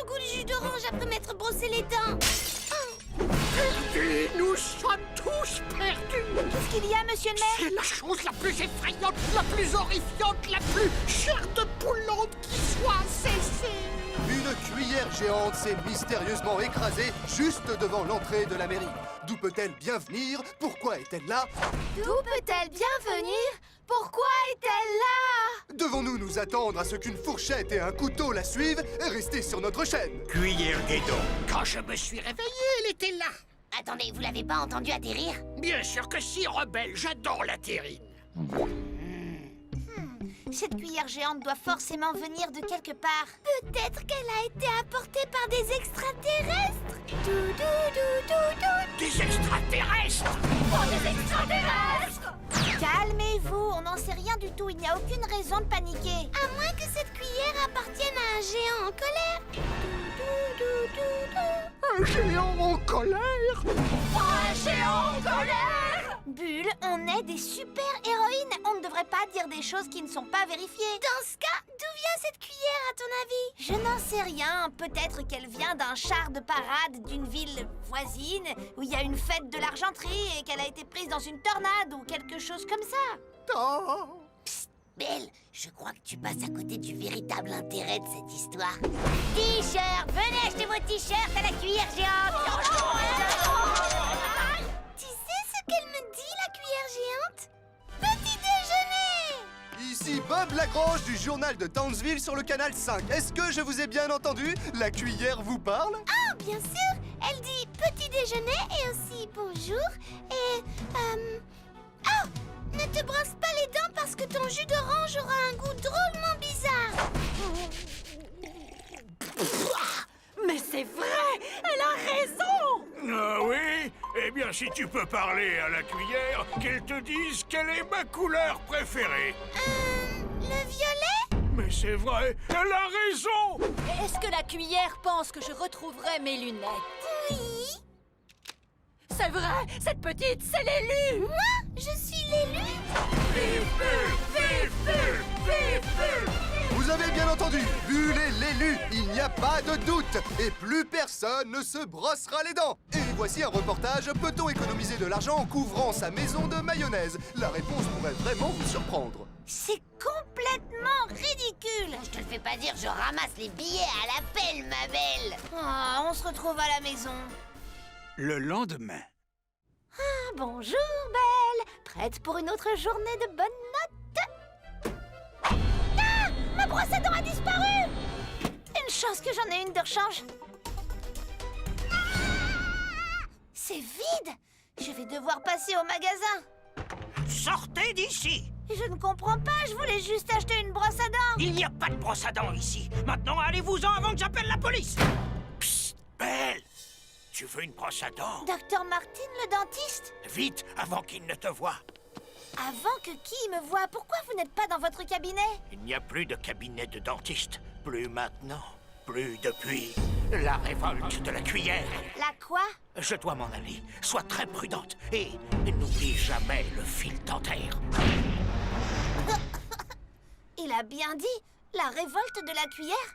le goût du jus d'orange après m'être brossé les dents. Perdus, nous sommes tous perdus. Qu'est-ce qu'il y a, monsieur le maire? C'est la chose la plus effrayante, la plus horrifiante, la plus chair de poulante qui soit cessée. Une cuillère géante s'est mystérieusement écrasée juste devant l'entrée de la mairie. D'où peut-elle bien venir? Pourquoi est-elle là? D'où peut-elle bien venir? Pourquoi est-elle là? Devons-nous nous attendre à ce qu'une fourchette et un couteau la suivent? Restez sur notre chaîne. Cuillère guédon. Quand je me suis réveillé, elle était là. Attendez, vous l'avez pas entendu atterrir? Bien sûr que si, rebelle, j'adore la terrine. Cette cuillère géante doit forcément venir de quelque part. Peut-être qu'elle a été apportée par des extraterrestres. Des extraterrestres. Oh, des extraterrestres! Calmez-vous, on n'en sait rien du tout. Il n'y a aucune raison de paniquer. À moins que cette cuillère appartienne à un géant en colère. Un géant en colère. Un géant en colère! Bulle, on est des super-héroïnes. On ne devrait pas dire des choses qui ne sont pas vérifiées. Dans ce cas, d'où vient cette cuillère à ton avis? Je n'en sais rien. Peut-être qu'elle vient d'un char de parade d'une ville voisine où il y a une fête de l'argenterie et qu'elle a été prise dans une tornade ou quelque chose comme ça. Oh. Psst, Belle, je crois que tu passes à côté du véritable intérêt de cette histoire. T-shirt, venez acheter vos t-shirts à la cuillère géante. Tu sais ce qu'elle me dit, la cuillère géante? Petit déjeuner! Ici Bob Lagrange du journal de Townsville sur le canal 5. Est-ce que je vous ai bien entendu? La cuillère vous parle? Ah, bien sûr! Elle dit petit déjeuner et aussi bonjour et... Oh! Ne te brosse pas les dents parce que ton jus d'orange aura un goût drôlement bizarre. Mais c'est vrai! Elle a raison! Ah oui? Eh bien, si tu peux parler à la cuillère, qu'elle te dise quelle est ma couleur préférée. Le violet? Mais c'est vrai, elle a raison! Est-ce que la cuillère pense que je retrouverai mes lunettes? Oui. C'est vrai! Cette petite, c'est l'élu! Moi, je suis l'élu. Vive Bulle! Vive Bulle! Vive Bulle! Vous avez bien entendu, Bulle est l'élu, il n'y a pas de doute. Et plus personne ne se brossera les dents. Et voici un reportage, peut-on économiser de l'argent en couvrant sa maison de mayonnaise? La réponse pourrait vraiment vous surprendre. C'est complètement ridicule. Je te le fais pas dire, je ramasse les billets à la pelle, ma belle. Ah, on se retrouve à la maison. Le lendemain. Ah, bonjour, Belle. Prête pour une autre journée de bonnes notes? Ah! Ma brosse à dents a disparu! Une chance que j'en ai une de rechange. C'est vide. Je vais devoir passer au magasin. Sortez d'ici. Je ne comprends pas, je voulais juste acheter une brosse à dents. Il n'y a pas de brosse à dents ici. Maintenant, allez-vous-en avant que j'appelle la police. Psst, Belle. Tu veux une brosse à dents? Docteur Martin, le dentiste? Vite, avant qu'il ne te voie. Avant que qui me voie? Pourquoi vous n'êtes pas dans votre cabinet? Il n'y a plus de cabinet de dentiste. Plus maintenant. Plus depuis la révolte de la cuillère. La quoi? Je dois m'en aller. Sois très prudente. Et n'oublie jamais le fil dentaire. Il a bien dit, la révolte de la cuillère?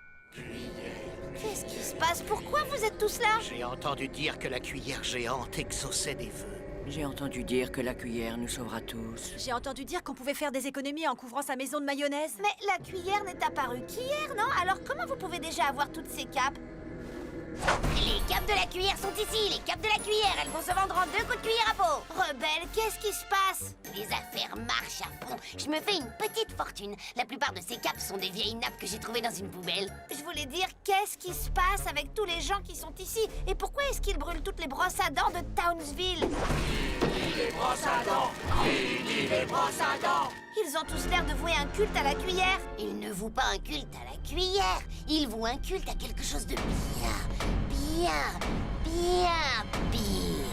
Qu'est-ce qui se passe? Pourquoi vous êtes tous là? J'ai entendu dire que la cuillère géante exauçait des vœux. J'ai entendu dire que la cuillère nous sauvera tous. J'ai entendu dire qu'on pouvait faire des économies en couvrant sa maison de mayonnaise. Mais la cuillère n'est apparue qu'hier, non? Alors comment vous pouvez déjà avoir toutes ces capes? Les capes de la cuillère sont ici, les capes de la cuillère. Elles vont se vendre en 2 coups de cuillère à peau. Rebelle, qu'est-ce qui se passe? Les affaires marchent à fond. Je me fais une petite fortune. La plupart de ces capes sont des vieilles nappes que j'ai trouvées dans une poubelle. Je voulais dire, qu'est-ce qui se passe avec tous les gens qui sont ici? Et pourquoi est-ce qu'ils brûlent toutes les brosses à dents de Townsville? Les brosses à dents! Fini les brosses à dents! Ils ont tous l'air de vouer un culte à la cuillère. Ils ne vouent pas un culte à la cuillère. Ils vouent un culte à quelque chose de bien, bien, bien pire.